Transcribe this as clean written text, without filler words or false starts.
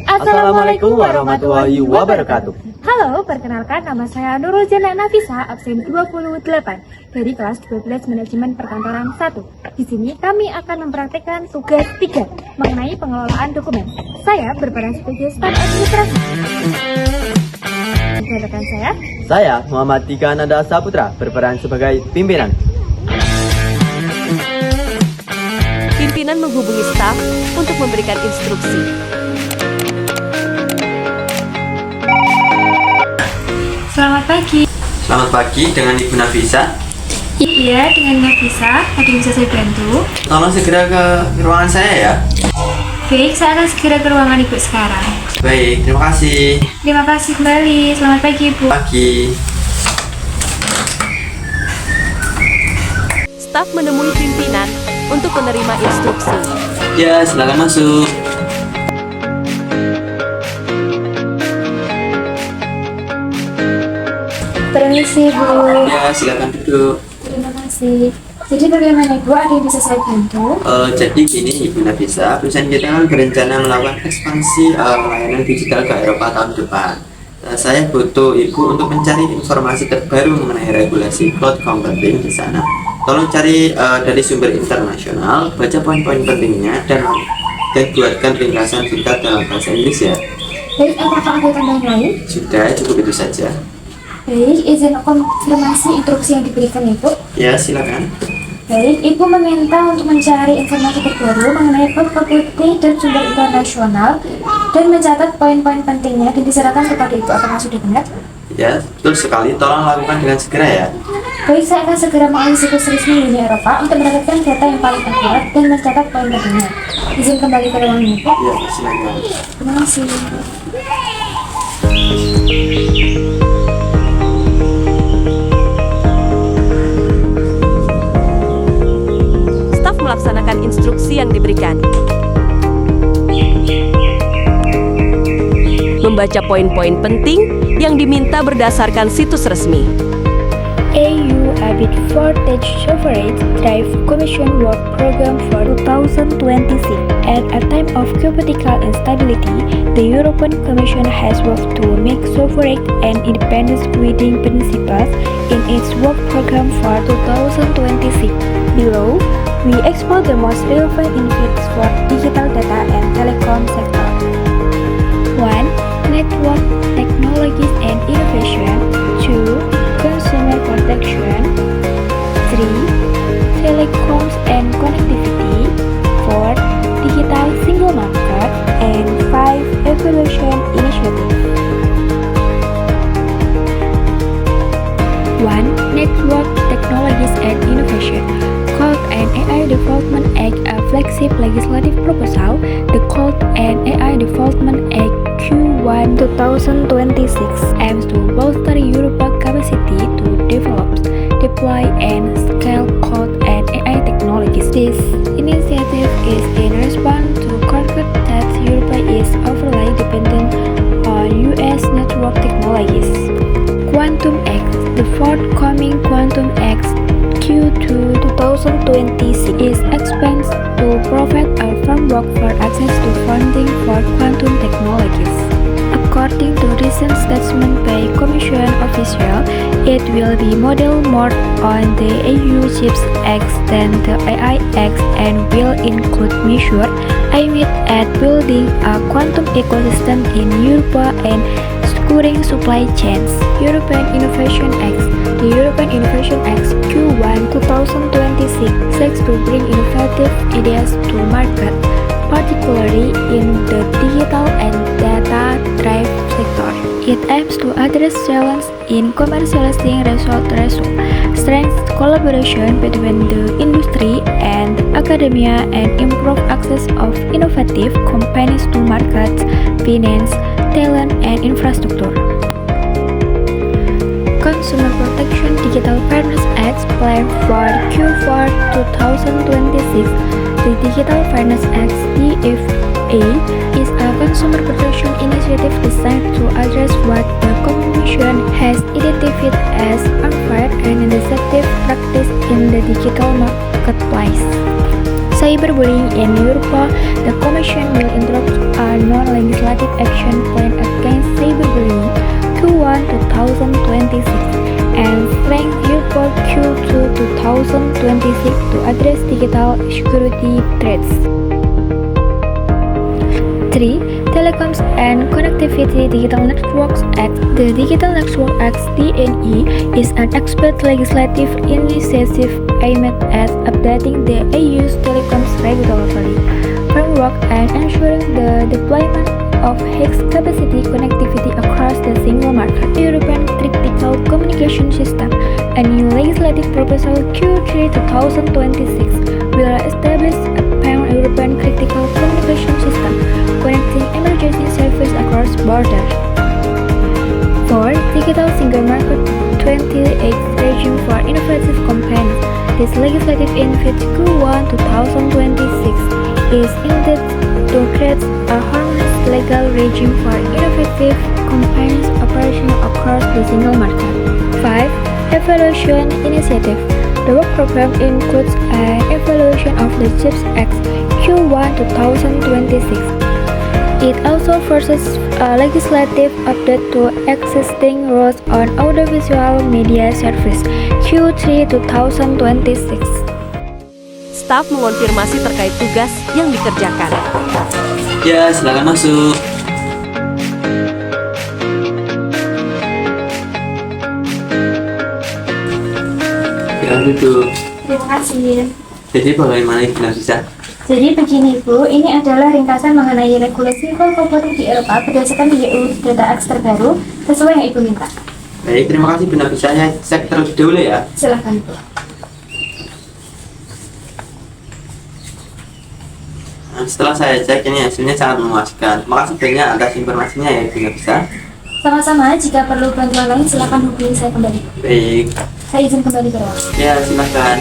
Assalamualaikum warahmatullahi wabarakatuh. Halo, perkenalkan nama saya Nurul Jana Nafisa, absen 28 dari kelas 12 Manajemen Perkantoran 1. Di sini kami akan mempraktikkan tugas 3 mengenai pengelolaan dokumen. Saya berperan sebagai staf administrasi. Rekan Saya Muhammad Tika Nanda Saputra berperan sebagai pimpinan. Pimpinan menghubungi staf untuk memberikan instruksi. Selamat pagi. Selamat pagi, dengan Ibu Nafisa. Iya, dengan Nafisa. Ada yang bisa saya bantu? Tolong segera ke ruangan saya ya. Baik, saya akan segera ke ruangan Ibu sekarang. Baik, terima kasih. Terima kasih kembali. Selamat pagi, Ibu. Pagi. Staf menemui pimpinan untuk menerima instruksi. Ya, silakan masuk. Permisi, Bu. Ya, silakan duduk. Terima kasih. Jadi bagaimana, Ibu? Ada yang bisa saya bantu? Jadi gini Ibu Nafisa, perusahaan kita kan berencana melakukan ekspansi layanan digital ke Eropa tahun depan. Saya butuh Ibu untuk mencari informasi terbaru mengenai regulasi cloud computing di sana. Tolong cari dari sumber internasional, baca poin-poin pentingnya, dan buatkan ringkasan singkat dalam bahasa Inggris ya. Baik, apakah ada tambahan lain? Sudah, cukup itu saja. Baik, izin konfirmasi instruksi yang diberikan, Ibu. Ya, silakan. Baik, Ibu meminta untuk mencari informasi terbaru mengenai cloud computing dan sumber internasional dan mencatat poin-poin pentingnya dan diserahkan kepada Ibu. Apakah sudah benar? Ya, betul sekali. Tolong lakukan dengan segera ya. Baik, saya akan segera mengalih situs resmi Uni Eropa untuk mendapatkan data yang paling akurat dan mencatat poin pentingnya. Izin kembali ke ruangan Ibu. Ya, silakan. Terima kasih. Staf melaksanakan instruksi yang diberikan. Membaca poin-poin penting yang diminta berdasarkan situs resmi. EU Habit Voltage Sovereign Drive Commission Work Program for 2026. At a time of geopolitical instability, the European Commission has worked to make sovereign and independent guiding principles in its work program for 2026. Below, we explore the most relevant inputs for digital data and telecom sector. 1. Network technologies and innovation. 2. Consumer protection. 3. Telecoms and connectivity. 4. Digital single market. And 5. Evolution initiative. 1. Network technologies and innovation. Cloud and AI Development Act, a flagship legislative proposal. The Cloud and AI Development Act Q1 2026 aims to bolster Europe's capacity to develop, deploy, and scale cloud and AI technologies. This initiative is in response to concerns that Europe is overly dependent on US network technologies. Quantum X, the forthcoming Quantum X Q2 2026 is expected to provide a framework for access to funding for quantum technologies. According to recent statement by Commission officials, it will be modeled more on the EU Chips Act than the AI Act and will include measures aimed at building a quantum ecosystem in Europe and securing supply chains. European Innovation Act. The European Innovation Act Q1 2026 seeks to bring innovative ideas to market, particularly in the digital and data-driven sector. It aims to address challenges in commercializing resources, strengthen collaboration between the industry and academia, and improve access of innovative companies to markets, finance, talent, and infrastructure. Consumer Protection Digital Fairness Act planned for Q4 2026. The Digital Fairness Act (DFA) is a consumer protection initiative designed to address what the Commission has identified as unfair and deceptive practice in the digital marketplace. cyberbullying in Europe, the Commission will introduce a non-legislative action plan against cyberbullying Q1 2026 and strengthen Europol Q2 2026 to address digital security threats. 3. Telecoms and Connectivity Digital Networks Act. The Digital Network Act (DNE) is an expert legislative initiative aimed at updating the EU's telecoms regulatory framework and ensuring the deployment of high-capacity connectivity across the single market. European Critical Communication System. A new legislative proposal Q3 2026 will establish a pan-European critical communication system connecting emergency service across borders. 4. Digital Single Market 28 Regime for Innovative Companies. This legislative initiative Q1 2026 is intended to create a harmonized legal regime for innovative companies operational across the single market. 5. Evaluation Initiative. The work program includes an evaluation of the CHIPS Act Q1 2026. It also forces a legislative update to existing rules on audiovisual media service Q3 2026. Staf mengonfirmasi terkait tugas yang dikerjakan. Ya, silakan masuk. Ya, duduk. Terima kasih. Jadi bagaimana Ibu Nafisa? Jadi begini Bu, ini adalah ringkasan mengenai regulasi call computing di Eropa berdasarkan EU Data Act terbaru sesuai yang Ibu minta. Baik, terima kasih Ibu Nafisa. Saya cek terlebih dahulu ya. Silakan Bu. Nah, setelah saya cek ini hasilnya sangat memuaskan. Terima kasih banyak atas informasinya ya Ibu Nafisa. Sama-sama, jika perlu bantuan lain silakan hubungi saya kembali. Baik, Saya izin kembali ke ruang. ya silakan.